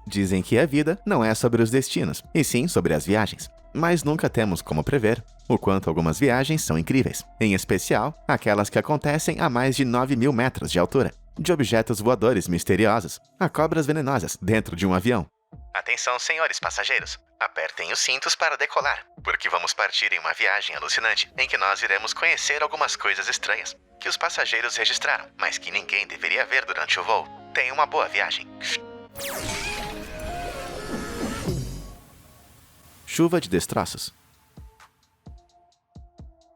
Dizem que a vida não é sobre os destinos, e sim sobre as viagens. Mas nunca temos como prever o quanto algumas viagens são incríveis, em especial aquelas que acontecem a mais de 9.000 metros de altura, de objetos voadores misteriosos a cobras venenosas dentro de um avião. Atenção, senhores passageiros, apertem os cintos para decolar, porque vamos partir em uma viagem alucinante em que nós iremos conhecer algumas coisas estranhas que os passageiros registraram, mas que ninguém deveria ver durante o voo. Tenha uma boa viagem. Chuva de destroços.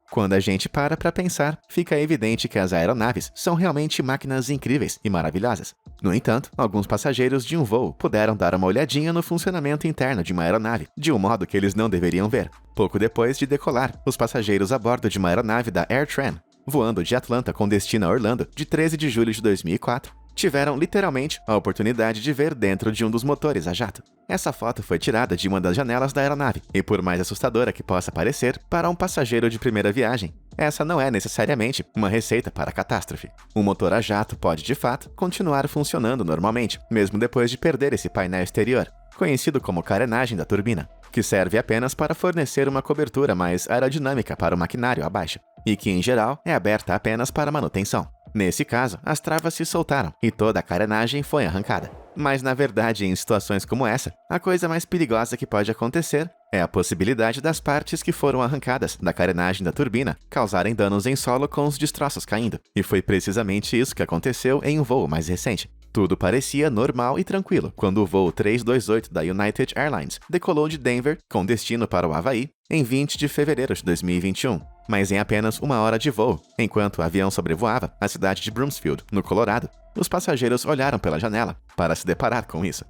Quando a gente para pensar, fica evidente que as aeronaves são realmente máquinas incríveis e maravilhosas. No entanto, alguns passageiros de um voo puderam dar uma olhadinha no funcionamento interno de uma aeronave, de um modo que eles não deveriam ver. Pouco depois de decolar, os passageiros a bordo de uma aeronave da AirTran, voando de Atlanta com destino a Orlando, de 13 de julho de 2004, tiveram literalmente a oportunidade de ver dentro de um dos motores a jato. Essa foto foi tirada de uma das janelas da aeronave, e por mais assustadora que possa parecer para um passageiro de primeira viagem, essa não é necessariamente uma receita para a catástrofe. O motor a jato pode, de fato, continuar funcionando normalmente, mesmo depois de perder esse painel exterior, conhecido como carenagem da turbina, que serve apenas para fornecer uma cobertura mais aerodinâmica para o maquinário abaixo, e que, em geral, é aberta apenas para manutenção. Nesse caso, as travas se soltaram e toda a carenagem foi arrancada. Mas, na verdade, em situações como essa, a coisa mais perigosa que pode acontecer é a possibilidade das partes que foram arrancadas da carenagem da turbina causarem danos em solo com os destroços caindo. E foi precisamente isso que aconteceu em um voo mais recente. Tudo parecia normal e tranquilo quando o voo 328 da United Airlines decolou de Denver com destino para o Havaí em 20 de fevereiro de 2021. Mas em apenas 1 hora de voo, enquanto o avião sobrevoava a cidade de Broomfield, no Colorado, os passageiros olharam pela janela para se deparar com isso.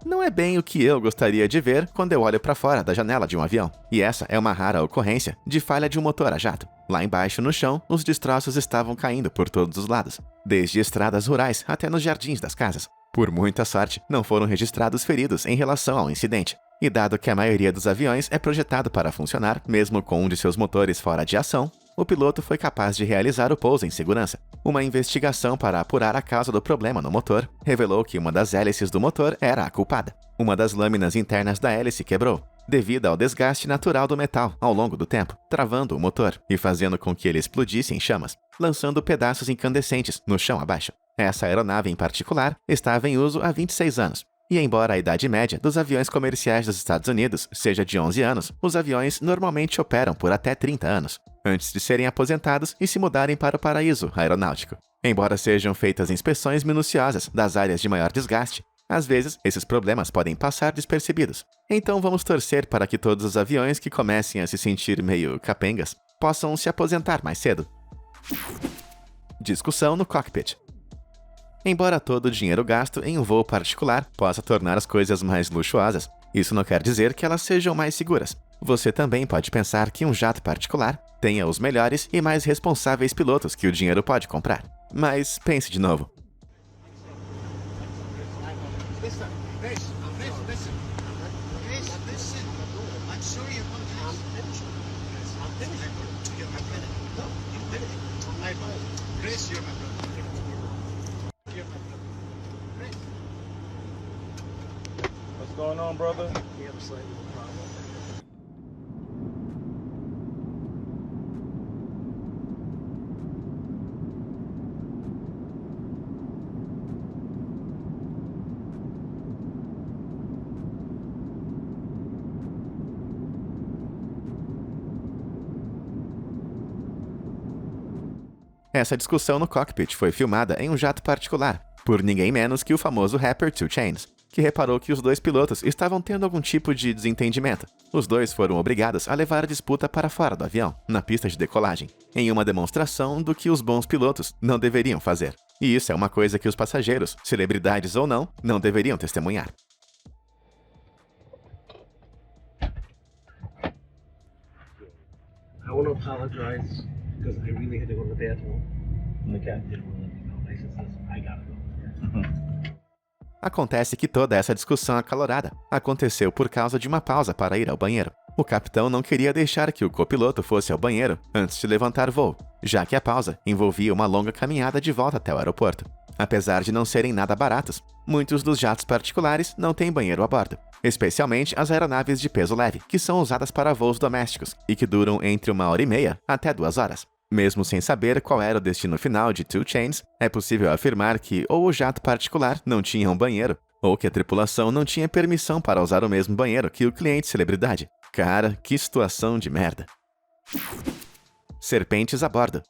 Não é bem o que eu gostaria de ver quando eu olho para fora da janela de um avião. E essa é uma rara ocorrência de falha de um motor a jato. Lá embaixo, no chão, os destroços estavam caindo por todos os lados, desde estradas rurais até nos jardins das casas. Por muita sorte, não foram registrados feridos em relação ao incidente. E dado que a maioria dos aviões é projetado para funcionar, mesmo com um de seus motores fora de ação, o piloto foi capaz de realizar o pouso em segurança. Uma investigação para apurar a causa do problema no motor revelou que uma das hélices do motor era a culpada. Uma das lâminas internas da hélice quebrou, devido ao desgaste natural do metal ao longo do tempo, travando o motor e fazendo com que ele explodisse em chamas, lançando pedaços incandescentes no chão abaixo. Essa aeronave em particular estava em uso há 26 anos. E embora a idade média dos aviões comerciais dos Estados Unidos seja de 11 anos, os aviões normalmente operam por até 30 anos, antes de serem aposentados e se mudarem para o paraíso aeronáutico. Embora sejam feitas inspeções minuciosas das áreas de maior desgaste, às vezes esses problemas podem passar despercebidos. Então vamos torcer para que todos os aviões que comecem a se sentir meio capengas possam se aposentar mais cedo. Discussão no cockpit. Embora todo o dinheiro gasto em um voo particular possa tornar as coisas mais luxuosas, isso não quer dizer que elas sejam mais seguras. Você também pode pensar que um jato particular tenha os melhores e mais responsáveis pilotos que o dinheiro pode comprar. Mas pense de novo. What's going on, brother? Essa discussão no cockpit foi filmada em um jato particular, por ninguém menos que o famoso rapper 2 Chainz, que reparou que os dois pilotos estavam tendo algum tipo de desentendimento. Os dois foram obrigados a levar a disputa para fora do avião, na pista de decolagem, em uma demonstração do que os bons pilotos não deveriam fazer. E isso é uma coisa que os passageiros, celebridades ou não deveriam testemunhar. I want to apologize because I really had to go to the bathroom and the captain didn't want to let me go. I said, listen, I gotta go. Acontece que toda essa discussão acalorada aconteceu por causa de uma pausa para ir ao banheiro. O capitão não queria deixar que o copiloto fosse ao banheiro antes de levantar voo, já que a pausa envolvia uma longa caminhada de volta até o aeroporto. Apesar de não serem nada baratos, muitos dos jatos particulares não têm banheiro a bordo, especialmente as aeronaves de peso leve, que são usadas para voos domésticos e que duram entre 1h30 até 2 horas. Mesmo sem saber qual era o destino final de 2 Chainz, é possível afirmar que ou o jato particular não tinha um banheiro, ou que a tripulação não tinha permissão para usar o mesmo banheiro que o cliente celebridade. Cara, que situação de merda. Serpentes a bordo.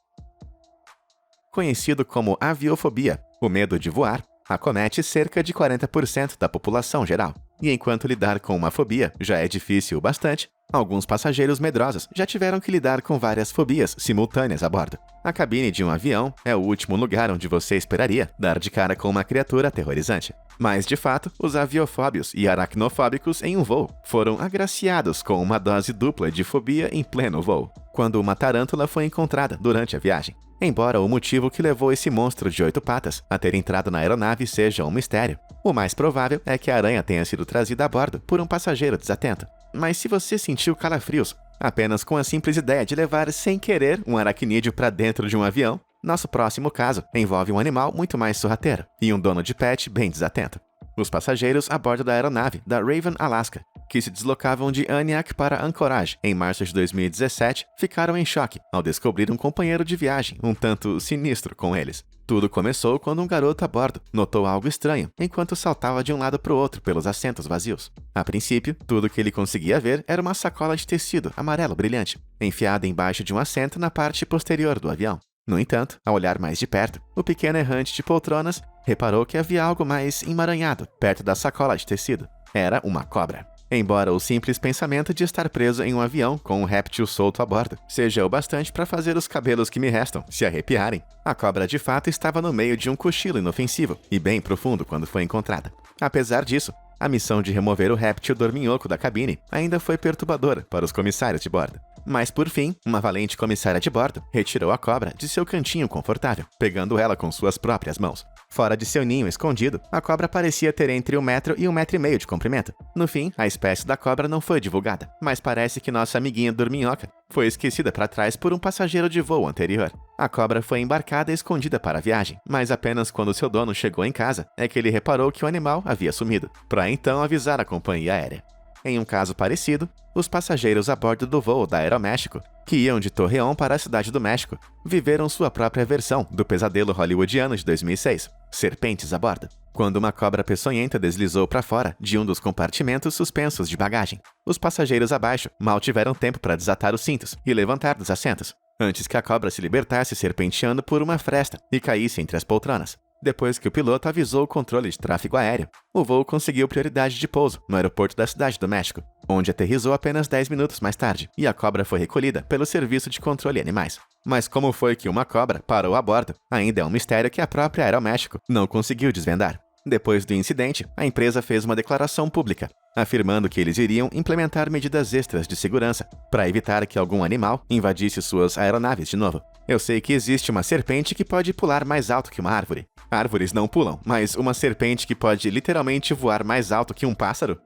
Conhecido como aviofobia, o medo de voar, acomete cerca de 40% da população geral. E enquanto lidar com uma fobia já é difícil o bastante, alguns passageiros medrosos já tiveram que lidar com várias fobias simultâneas a bordo. A cabine de um avião é o último lugar onde você esperaria dar de cara com uma criatura aterrorizante. Mas, de fato, os aviofóbios e aracnofóbicos em um voo foram agraciados com uma dose dupla de fobia em pleno voo, quando uma tarântula foi encontrada durante a viagem. Embora o motivo que levou esse monstro de 8 patas a ter entrado na aeronave seja um mistério, o mais provável é que a aranha tenha sido trazida a bordo por um passageiro desatento. Mas se você sentiu calafrios apenas com a simples ideia de levar sem querer um aracnídeo para dentro de um avião, nosso próximo caso envolve um animal muito mais sorrateiro e um dono de pet bem desatento. Os passageiros a bordo da aeronave da Raven Alaska, que se deslocavam de Aniak para Anchorage em março de 2017, ficaram em choque ao descobrir um companheiro de viagem um tanto sinistro com eles. Tudo começou quando um garoto a bordo notou algo estranho enquanto saltava de um lado para o outro pelos assentos vazios. A princípio, tudo que ele conseguia ver era uma sacola de tecido amarelo brilhante, enfiada embaixo de um assento na parte posterior do avião. No entanto, ao olhar mais de perto, o pequeno errante de poltronas reparou que havia algo mais emaranhado perto da sacola de tecido. Era uma cobra. Embora o simples pensamento de estar preso em um avião com um réptil solto a bordo seja o bastante para fazer os cabelos que me restam se arrepiarem, a cobra de fato estava no meio de um cochilo inofensivo e bem profundo quando foi encontrada. Apesar disso, a missão de remover o réptil dorminhoco da cabine ainda foi perturbadora para os comissários de bordo. Mas, por fim, uma valente comissária de bordo retirou a cobra de seu cantinho confortável, pegando ela com suas próprias mãos. Fora de seu ninho escondido, a cobra parecia ter entre 1 metro e 1,5 metros de comprimento. No fim, a espécie da cobra não foi divulgada, mas parece que nossa amiguinha dorminhoca foi esquecida para trás por um passageiro de voo anterior. A cobra foi embarcada e escondida para a viagem, mas apenas quando seu dono chegou em casa é que ele reparou que o animal havia sumido, para então avisar a companhia aérea. Em um caso parecido, os passageiros a bordo do voo da Aeroméxico, que iam de Torreón para a Cidade do México, viveram sua própria versão do pesadelo hollywoodiano de 2006, Serpentes a bordo, quando uma cobra peçonhenta deslizou para fora de um dos compartimentos suspensos de bagagem. Os passageiros abaixo mal tiveram tempo para desatar os cintos e levantar dos assentos, antes que a cobra se libertasse serpenteando por uma fresta e caísse entre as poltronas. Depois que o piloto avisou o controle de tráfego aéreo, o voo conseguiu prioridade de pouso no aeroporto da Cidade do México, onde aterrissou apenas 10 minutos mais tarde, e a cobra foi recolhida pelo Serviço de Controle Animais. Mas como foi que uma cobra parou a bordo, ainda é um mistério que a própria Aeroméxico não conseguiu desvendar. Depois do incidente, a empresa fez uma declaração pública, afirmando que eles iriam implementar medidas extras de segurança para evitar que algum animal invadisse suas aeronaves de novo. Eu sei que existe uma serpente que pode pular mais alto que uma árvore. Árvores não pulam, mas uma serpente que pode literalmente voar mais alto que um pássaro?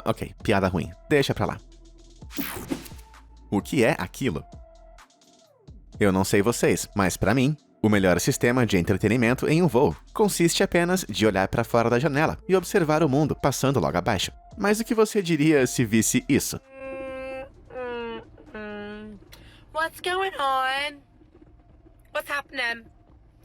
Ok, piada ruim. Deixa pra lá. O que é aquilo? Eu não sei vocês, mas pra mim, o melhor sistema de entretenimento em um voo consiste apenas de olhar para fora da janela e observar o mundo passando logo abaixo. Mas o que você diria se visse isso? What's going on? What's happening?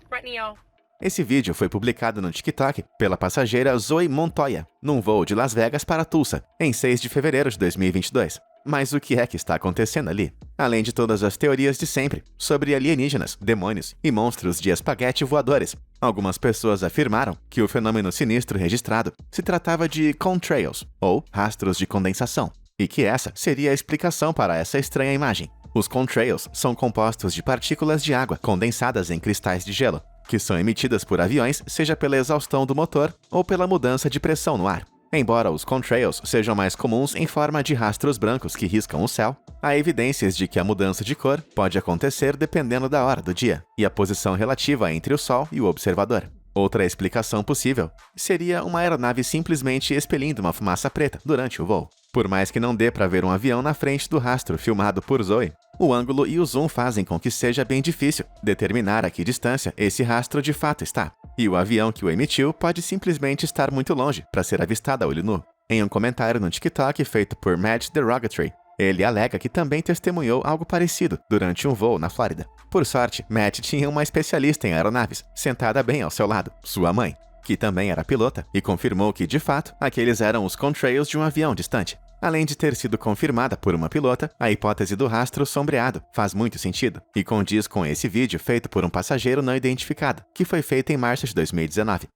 Right now. Esse vídeo foi publicado no TikTok pela passageira Zoe Montoya, num voo de Las Vegas para Tulsa, em 6 de fevereiro de 2022. Mas o que é que está acontecendo ali? Além de todas as teorias de sempre sobre alienígenas, demônios e monstros de espaguete voadores, algumas pessoas afirmaram que o fenômeno sinistro registrado se tratava de contrails, ou rastros de condensação, e que essa seria a explicação para essa estranha imagem. Os contrails são compostos de partículas de água condensadas em cristais de gelo, que são emitidas por aviões, seja pela exaustão do motor ou pela mudança de pressão no ar. Embora os contrails sejam mais comuns em forma de rastros brancos que riscam o céu, há evidências de que a mudança de cor pode acontecer dependendo da hora do dia e a posição relativa entre o Sol e o observador. Outra explicação possível seria uma aeronave simplesmente expelindo uma fumaça preta durante o voo. Por mais que não dê para ver um avião na frente do rastro filmado por Zoe, o ângulo e o zoom fazem com que seja bem difícil determinar a que distância esse rastro de fato está. E o avião que o emitiu pode simplesmente estar muito longe para ser avistado a olho nu. Em um comentário no TikTok feito por Matt Derogatory, ele alega que também testemunhou algo parecido durante um voo na Flórida. Por sorte, Matt tinha uma especialista em aeronaves, sentada bem ao seu lado, sua mãe, que também era pilota, e confirmou que, de fato, aqueles eram os contrails de um avião distante. Além de ter sido confirmada por uma pilota, a hipótese do rastro sombreado faz muito sentido e condiz com esse vídeo feito por um passageiro não identificado, que foi feito em março de 2019.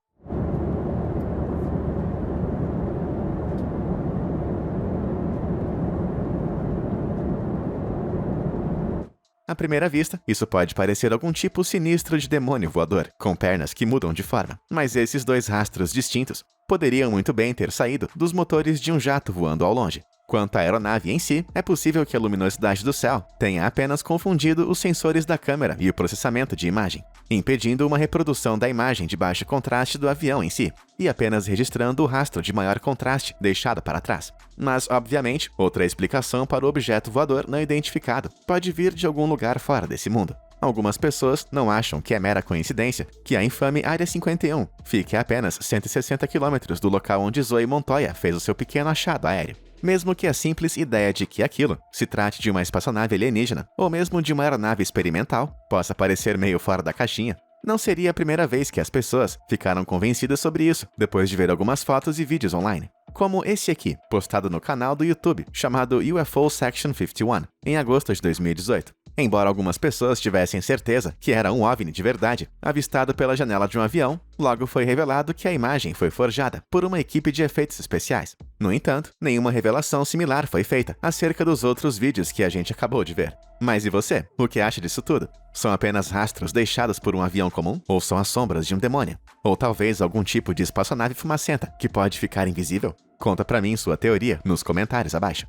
À primeira vista, isso pode parecer algum tipo sinistro de demônio voador, com pernas que mudam de forma, mas esses dois rastros distintos poderiam muito bem ter saído dos motores de um jato voando ao longe. Quanto à aeronave em si, é possível que a luminosidade do céu tenha apenas confundido os sensores da câmera e o processamento de imagem, impedindo uma reprodução da imagem de baixo contraste do avião em si, e apenas registrando o rastro de maior contraste deixado para trás. Mas, obviamente, outra explicação para o objeto voador não identificado pode vir de algum lugar fora desse mundo. Algumas pessoas não acham que é mera coincidência que a infame Área 51 fique a apenas 160 km do local onde Zoe Montoya fez o seu pequeno achado aéreo. Mesmo que a simples ideia de que aquilo se trate de uma espaçonave alienígena ou mesmo de uma aeronave experimental possa parecer meio fora da caixinha, não seria a primeira vez que as pessoas ficaram convencidas sobre isso depois de ver algumas fotos e vídeos online. Como esse aqui, postado no canal do YouTube chamado UFO Section 51, em agosto de 2018. Embora algumas pessoas tivessem certeza que era um OVNI de verdade, avistado pela janela de um avião, logo foi revelado que a imagem foi forjada por uma equipe de efeitos especiais. No entanto, nenhuma revelação similar foi feita acerca dos outros vídeos que a gente acabou de ver. Mas e você? O que acha disso tudo? São apenas rastros deixados por um avião comum? Ou são as sombras de um demônio? Ou talvez algum tipo de espaçonave fumacenta que pode ficar invisível? Conta pra mim sua teoria nos comentários abaixo.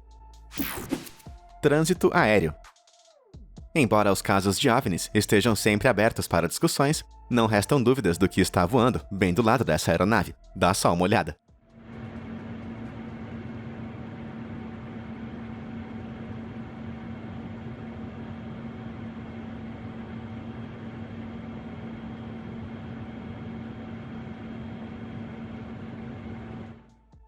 Trânsito aéreo. Embora os casos de OVNIs estejam sempre abertos para discussões, não restam dúvidas do que está voando bem do lado dessa aeronave. Dá só uma olhada.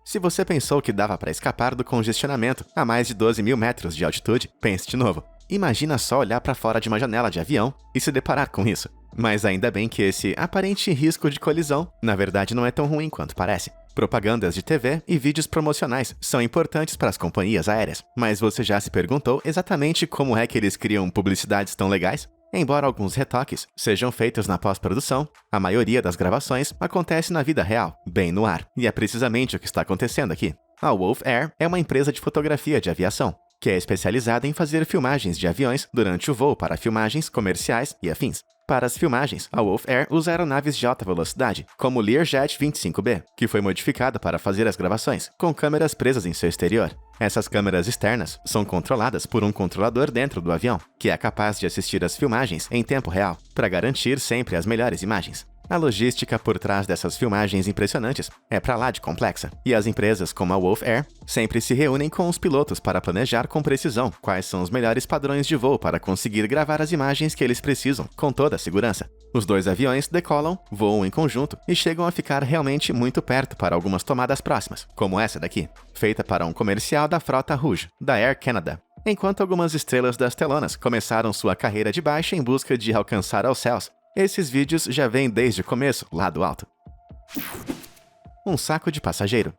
Se você pensou que dava para escapar do congestionamento a mais de 12 mil metros de altitude, pense de novo. Imagina só olhar para fora de uma janela de avião e se deparar com isso. Mas ainda bem que esse aparente risco de colisão, na verdade, não é tão ruim quanto parece. Propagandas de TV e vídeos promocionais são importantes para as companhias aéreas, mas você já se perguntou exatamente como é que eles criam publicidades tão legais? Embora alguns retoques sejam feitos na pós-produção, a maioria das gravações acontece na vida real, bem no ar, e é precisamente o que está acontecendo aqui. A Wolf Air é uma empresa de fotografia de aviação, que é especializada em fazer filmagens de aviões durante o voo para filmagens comerciais e afins. Para as filmagens, a Wolf Air usa aeronaves de alta velocidade, como o Learjet 25B, que foi modificado para fazer as gravações, com câmeras presas em seu exterior. Essas câmeras externas são controladas por um controlador dentro do avião, que é capaz de assistir às filmagens em tempo real, para garantir sempre as melhores imagens. A logística por trás dessas filmagens impressionantes é pra lá de complexa, e as empresas como a Wolf Air sempre se reúnem com os pilotos para planejar com precisão quais são os melhores padrões de voo para conseguir gravar as imagens que eles precisam, com toda a segurança. Os dois aviões decolam, voam em conjunto e chegam a ficar realmente muito perto para algumas tomadas próximas, como essa daqui, feita para um comercial da frota Rouge, da Air Canada. Enquanto algumas estrelas das telonas começaram sua carreira de baixo em busca de alcançar aos céus, esses vídeos já vêm desde o começo, lá do alto. Um saco de passageiro.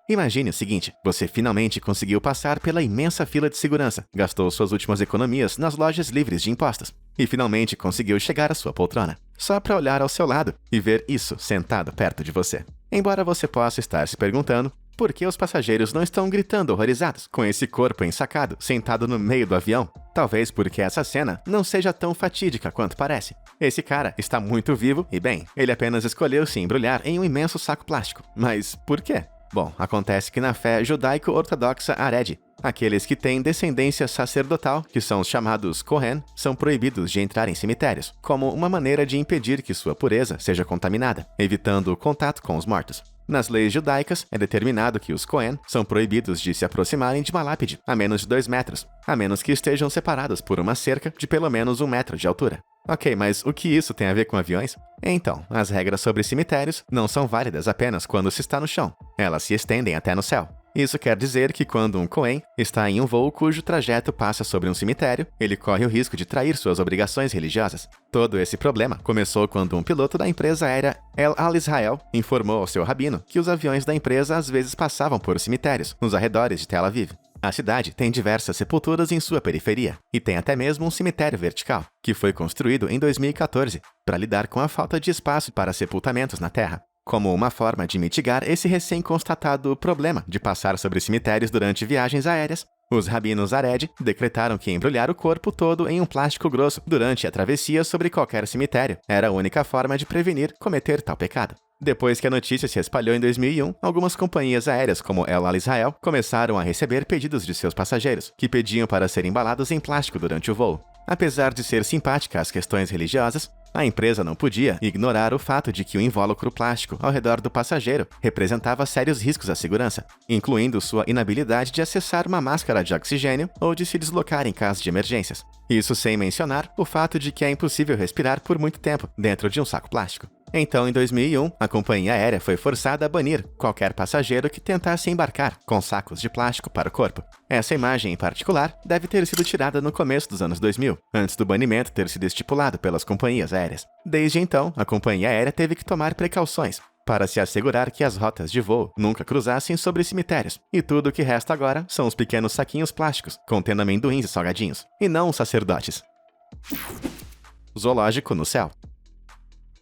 Imagine o seguinte, você finalmente conseguiu passar pela imensa fila de segurança, gastou suas últimas economias nas lojas livres de impostos, e finalmente conseguiu chegar à sua poltrona, só para olhar ao seu lado e ver isso sentado perto de você. Embora você possa estar se perguntando por que os passageiros não estão gritando horrorizados com esse corpo ensacado sentado no meio do avião, talvez porque essa cena não seja tão fatídica quanto parece. Esse cara está muito vivo e bem, ele apenas escolheu se embrulhar em um imenso saco plástico. Mas por quê? Bom, acontece que na fé judaico-ortodoxa Haredi, aqueles que têm descendência sacerdotal, que são os chamados Kohen, são proibidos de entrar em cemitérios, como uma maneira de impedir que sua pureza seja contaminada, evitando o contato com os mortos. Nas leis judaicas, é determinado que os Kohen são proibidos de se aproximarem de uma lápide a menos de 2 metros, a menos que estejam separados por uma cerca de pelo menos 1 metro de altura. Ok, mas o que isso tem a ver com aviões? Então, as regras sobre cemitérios não são válidas apenas quando se está no chão. Elas se estendem até no céu. Isso quer dizer que quando um Kohen está em um voo cujo trajeto passa sobre um cemitério, ele corre o risco de trair suas obrigações religiosas. Todo esse problema começou quando um piloto da empresa aérea El Al Israel informou ao seu rabino que os aviões da empresa às vezes passavam por cemitérios nos arredores de Tel Aviv. A cidade tem diversas sepulturas em sua periferia, e tem até mesmo um cemitério vertical, que foi construído em 2014 para lidar com a falta de espaço para sepultamentos na terra. Como uma forma de mitigar esse recém-constatado problema de passar sobre cemitérios durante viagens aéreas, os rabinos Haredi decretaram que embrulhar o corpo todo em um plástico grosso durante a travessia sobre qualquer cemitério era a única forma de prevenir cometer tal pecado. Depois que a notícia se espalhou em 2001, algumas companhias aéreas como El Al Israel começaram a receber pedidos de seus passageiros, que pediam para serem embalados em plástico durante o voo. Apesar de ser simpática às questões religiosas, a empresa não podia ignorar o fato de que o invólucro plástico ao redor do passageiro representava sérios riscos à segurança, incluindo sua inabilidade de acessar uma máscara de oxigênio ou de se deslocar em caso de emergências. Isso sem mencionar o fato de que é impossível respirar por muito tempo dentro de um saco plástico. Então, em 2001, a companhia aérea foi forçada a banir qualquer passageiro que tentasse embarcar com sacos de plástico para o corpo. Essa imagem, em particular, deve ter sido tirada no começo dos anos 2000, antes do banimento ter sido estipulado pelas companhias aéreas. Desde então, a companhia aérea teve que tomar precauções para se assegurar que as rotas de voo nunca cruzassem sobre cemitérios, e tudo o que resta agora são os pequenos saquinhos plásticos contendo amendoins e salgadinhos, e não os sacerdotes. Zoológico no céu.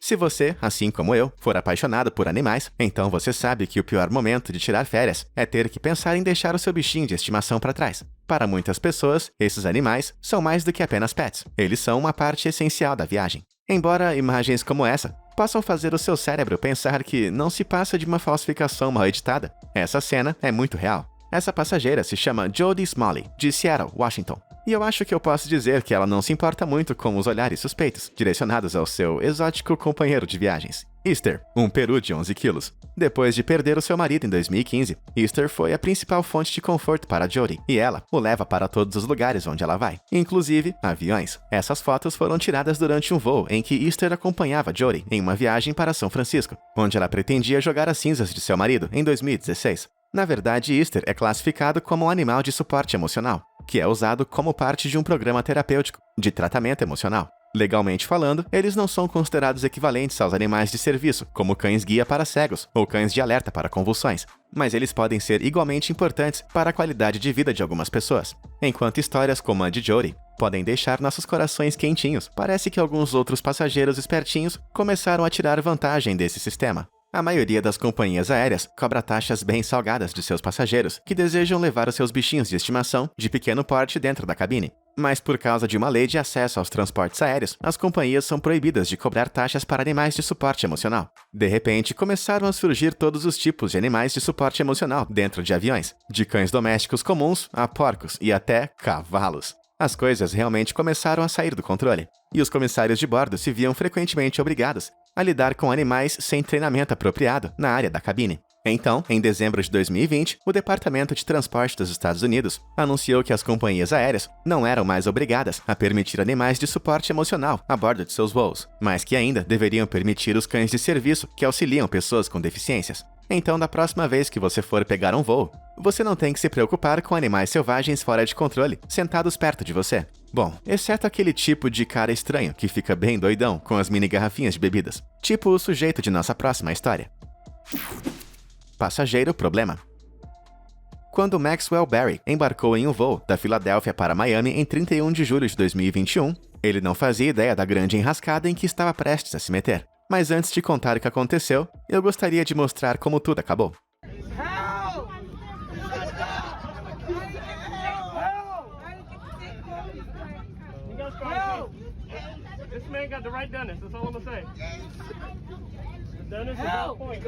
Se você, assim como eu, for apaixonado por animais, então você sabe que o pior momento de tirar férias é ter que pensar em deixar o seu bichinho de estimação para trás. Para muitas pessoas, esses animais são mais do que apenas pets. Eles são uma parte essencial da viagem. Embora imagens como essa possam fazer o seu cérebro pensar que não se passa de uma falsificação mal editada, essa cena é muito real. Essa passageira se chama Jodie Smalley, de Seattle, Washington. E eu acho que eu posso dizer que ela não se importa muito com os olhares suspeitos, direcionados ao seu exótico companheiro de viagens, Easter, um peru de 11 quilos. Depois de perder o seu marido em 2015, Easter foi a principal fonte de conforto para Jodie, e ela o leva para todos os lugares onde ela vai, inclusive aviões. Essas fotos foram tiradas durante um voo em que Easter acompanhava Jodie em uma viagem para São Francisco, onde ela pretendia jogar as cinzas de seu marido em 2016. Na verdade, Easter é classificado como um animal de suporte emocional, que é usado como parte de um programa terapêutico de tratamento emocional. Legalmente falando, eles não são considerados equivalentes aos animais de serviço, como cães-guia para cegos ou cães de alerta para convulsões, mas eles podem ser igualmente importantes para a qualidade de vida de algumas pessoas. Enquanto histórias como a de Jodie podem deixar nossos corações quentinhos, parece que alguns outros passageiros espertinhos começaram a tirar vantagem desse sistema. A maioria das companhias aéreas cobra taxas bem salgadas de seus passageiros que desejam levar os seus bichinhos de estimação de pequeno porte dentro da cabine. Mas por causa de uma lei de acesso aos transportes aéreos, as companhias são proibidas de cobrar taxas para animais de suporte emocional. De repente, começaram a surgir todos os tipos de animais de suporte emocional dentro de aviões, de cães domésticos comuns a porcos e até cavalos. As coisas realmente começaram a sair do controle, e os comissários de bordo se viam frequentemente obrigados a lidar com animais sem treinamento apropriado na área da cabine. Então, em dezembro de 2020, o Departamento de Transporte dos Estados Unidos anunciou que as companhias aéreas não eram mais obrigadas a permitir animais de suporte emocional a bordo de seus voos, mas que ainda deveriam permitir os cães de serviço que auxiliam pessoas com deficiências. Então, da próxima vez que você for pegar um voo, você não tem que se preocupar com animais selvagens fora de controle, sentados perto de você. Bom, exceto aquele tipo de cara estranho que fica bem doidão com as mini garrafinhas de bebidas, tipo o sujeito de nossa próxima história. Passageiro problema. Quando Maxwell Berry embarcou em um voo da Filadélfia para Miami em 31 de julho de 2021, ele não fazia ideia da grande enrascada em que estava prestes a se meter. Mas antes de contar o que aconteceu, eu gostaria de mostrar como tudo acabou. This man got the right dentist, that's all I'm gonna say. That is a good point.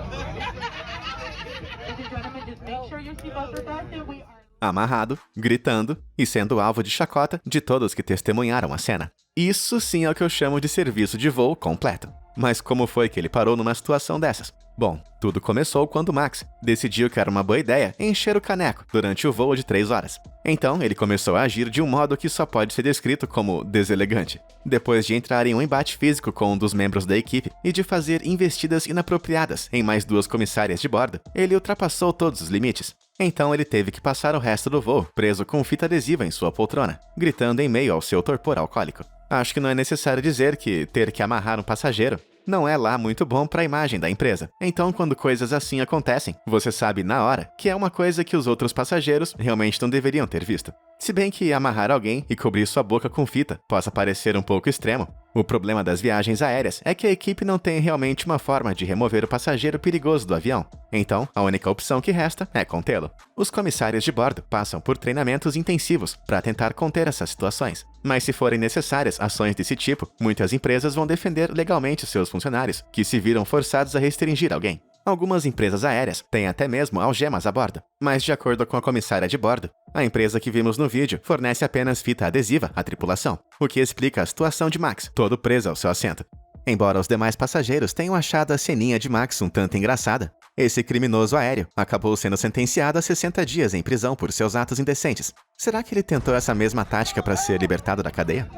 Ladies and gentlemen, just make sure your seatbelts are fastened. We are Amarrado, gritando e sendo alvo de chacota de todos que testemunharam a cena. Isso sim é o que eu chamo de serviço de voo completo. Mas como foi que ele parou numa situação dessas? Bom, tudo começou quando Max decidiu que era uma boa ideia encher o caneco durante o voo de 3 horas. Então, ele começou a agir de um modo que só pode ser descrito como deselegante. Depois de entrar em um embate físico com um dos membros da equipe e de fazer investidas inapropriadas em mais 2 comissárias de bordo, ele ultrapassou todos os limites. Então ele teve que passar o resto do voo preso com fita adesiva em sua poltrona, gritando em meio ao seu torpor alcoólico. Acho que não é necessário dizer que ter que amarrar um passageiro não é lá muito bom para a imagem da empresa. Então, quando coisas assim acontecem, você sabe na hora que é uma coisa que os outros passageiros realmente não deveriam ter visto. Se bem que amarrar alguém e cobrir sua boca com fita possa parecer um pouco extremo, o problema das viagens aéreas é que a equipe não tem realmente uma forma de remover o passageiro perigoso do avião. Então, a única opção que resta é contê-lo. Os comissários de bordo passam por treinamentos intensivos para tentar conter essas situações. Mas se forem necessárias ações desse tipo, muitas empresas vão defender legalmente seus funcionários, que se viram forçados a restringir alguém. Algumas empresas aéreas têm até mesmo algemas a bordo, mas de acordo com a comissária de bordo, a empresa que vimos no vídeo fornece apenas fita adesiva à tripulação, o que explica a situação de Max, todo preso ao seu assento. Embora os demais passageiros tenham achado a ceninha de Max um tanto engraçada, esse criminoso aéreo acabou sendo sentenciado a 60 dias em prisão por seus atos indecentes. Será que ele tentou essa mesma tática para ser libertado da cadeia?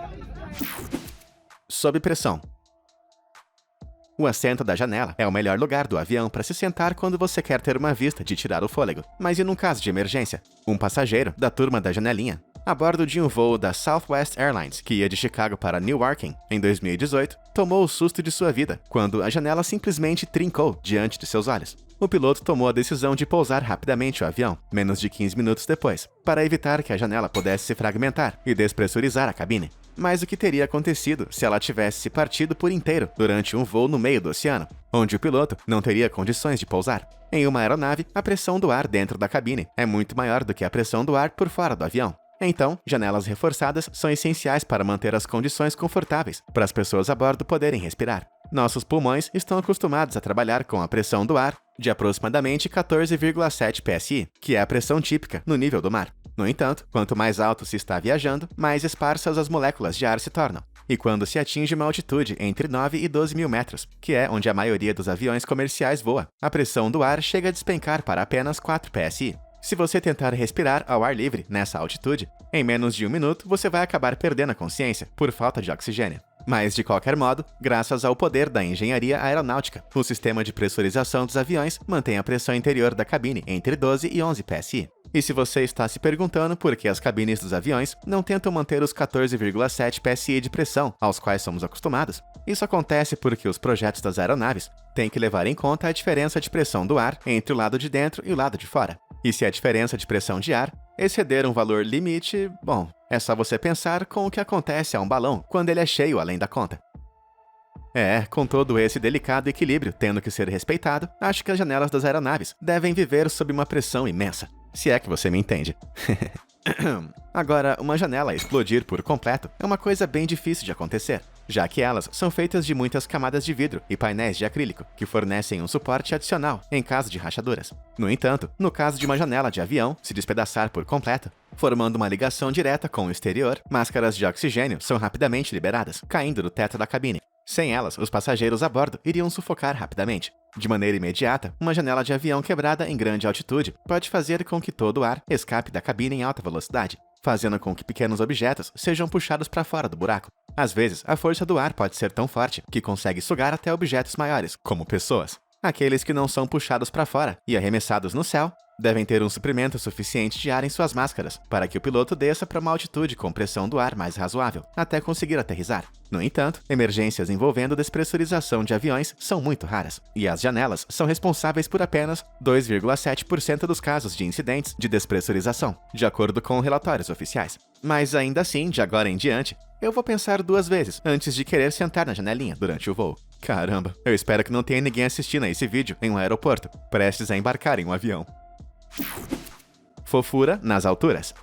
Sob pressão. O assento da janela é o melhor lugar do avião para se sentar quando você quer ter uma vista de tirar o fôlego. Mas e num caso de emergência? Um passageiro, da turma da janelinha, a bordo de um voo da Southwest Airlines, que ia de Chicago para Newark, em 2018, tomou o susto de sua vida quando a janela simplesmente trincou diante de seus olhos. O piloto tomou a decisão de pousar rapidamente o avião, menos de 15 minutos depois, para evitar que a janela pudesse se fragmentar e despressurizar a cabine. Mas o que teria acontecido se ela tivesse partido por inteiro durante um voo no meio do oceano, onde o piloto não teria condições de pousar? Em uma aeronave, a pressão do ar dentro da cabine é muito maior do que a pressão do ar por fora do avião. Então, janelas reforçadas são essenciais para manter as condições confortáveis para as pessoas a bordo poderem respirar. Nossos pulmões estão acostumados a trabalhar com a pressão do ar de aproximadamente 14,7 psi, que é a pressão típica no nível do mar. No entanto, quanto mais alto se está viajando, mais esparsas as moléculas de ar se tornam. E quando se atinge uma altitude entre 9 e 12 mil metros, que é onde a maioria dos aviões comerciais voa, a pressão do ar chega a despencar para apenas 4 psi. Se você tentar respirar ao ar livre nessa altitude, em menos de 1 minuto você vai acabar perdendo a consciência por falta de oxigênio. Mas, de qualquer modo, graças ao poder da engenharia aeronáutica, o sistema de pressurização dos aviões mantém a pressão interior da cabine entre 12 e 11 psi. E se você está se perguntando por que as cabines dos aviões não tentam manter os 14,7 psi de pressão aos quais somos acostumados, isso acontece porque os projetos das aeronaves têm que levar em conta a diferença de pressão do ar entre o lado de dentro e o lado de fora. E se a diferença de pressão de ar exceder um valor limite, bom, é só você pensar com o que acontece a um balão quando ele é cheio além da conta. Com todo esse delicado equilíbrio tendo que ser respeitado, acho que as janelas das aeronaves devem viver sob uma pressão imensa. Se é que você me entende. Agora, uma janela explodir por completo é uma coisa bem difícil de acontecer, já que elas são feitas de muitas camadas de vidro e painéis de acrílico, que fornecem um suporte adicional em caso de rachaduras. No entanto, no caso de uma janela de avião se despedaçar por completo, formando uma ligação direta com o exterior, máscaras de oxigênio são rapidamente liberadas, caindo do teto da cabine. Sem elas, os passageiros a bordo iriam sufocar rapidamente. De maneira imediata, uma janela de avião quebrada em grande altitude pode fazer com que todo o ar escape da cabine em alta velocidade, fazendo com que pequenos objetos sejam puxados para fora do buraco. Às vezes, a força do ar pode ser tão forte que consegue sugar até objetos maiores, como pessoas. Aqueles que não são puxados para fora e arremessados no céu devem ter um suprimento suficiente de ar em suas máscaras para que o piloto desça para uma altitude com pressão do ar mais razoável, até conseguir aterrissar. No entanto, emergências envolvendo despressurização de aviões são muito raras, e as janelas são responsáveis por apenas 2,7% dos casos de incidentes de despressurização, de acordo com relatórios oficiais. Mas ainda assim, de agora em diante, eu vou pensar 2 vezes antes de querer sentar na janelinha durante o voo. Caramba, eu espero que não tenha ninguém assistindo a esse vídeo em um aeroporto, prestes a embarcar em um avião. Fofura nas alturas.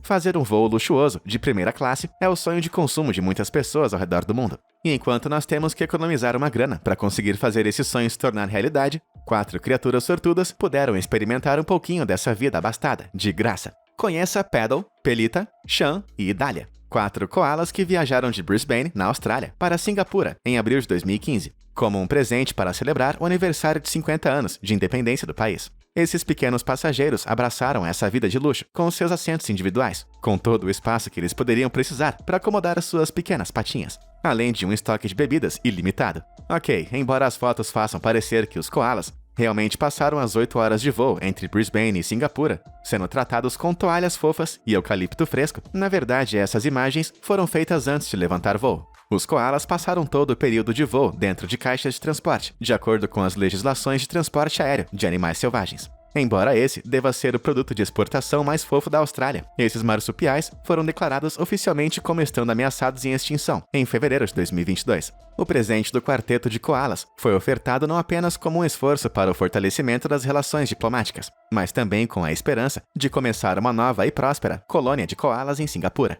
Fazer um voo luxuoso de primeira classe é o sonho de consumo de muitas pessoas ao redor do mundo. E enquanto nós temos que economizar uma grana para conseguir fazer esse sonho se tornar realidade, 4 criaturas sortudas puderam experimentar um pouquinho dessa vida abastada, de graça. Conheça Paddle, Pelita, Sean e Idália, 4 koalas que viajaram de Brisbane, na Austrália, para Singapura em abril de 2015, como um presente para celebrar o aniversário de 50 anos de independência do país. Esses pequenos passageiros abraçaram essa vida de luxo com seus assentos individuais, com todo o espaço que eles poderiam precisar para acomodar as suas pequenas patinhas, além de um estoque de bebidas ilimitado. Ok, embora as fotos façam parecer que os koalas realmente passaram as 8 horas de voo entre Brisbane e Singapura, sendo tratados com toalhas fofas e eucalipto fresco, na verdade essas imagens foram feitas antes de levantar voo. Os koalas passaram todo o período de voo dentro de caixas de transporte, de acordo com as legislações de transporte aéreo de animais selvagens. Embora esse deva ser o produto de exportação mais fofo da Austrália, esses marsupiais foram declarados oficialmente como estando ameaçados em extinção em fevereiro de 2022. O presente do quarteto de koalas foi ofertado não apenas como um esforço para o fortalecimento das relações diplomáticas, mas também com a esperança de começar uma nova e próspera colônia de koalas em Singapura.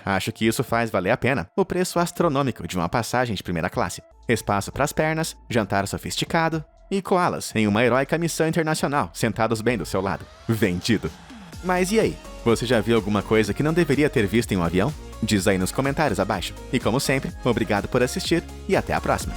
Acho que isso faz valer a pena o preço astronômico de uma passagem de primeira classe. Espaço para as pernas, jantar sofisticado e koalas em uma heróica missão internacional sentados bem do seu lado. Vendido! Mas e aí? Você já viu alguma coisa que não deveria ter visto em um avião? Diz aí nos comentários abaixo. E como sempre, obrigado por assistir e até a próxima!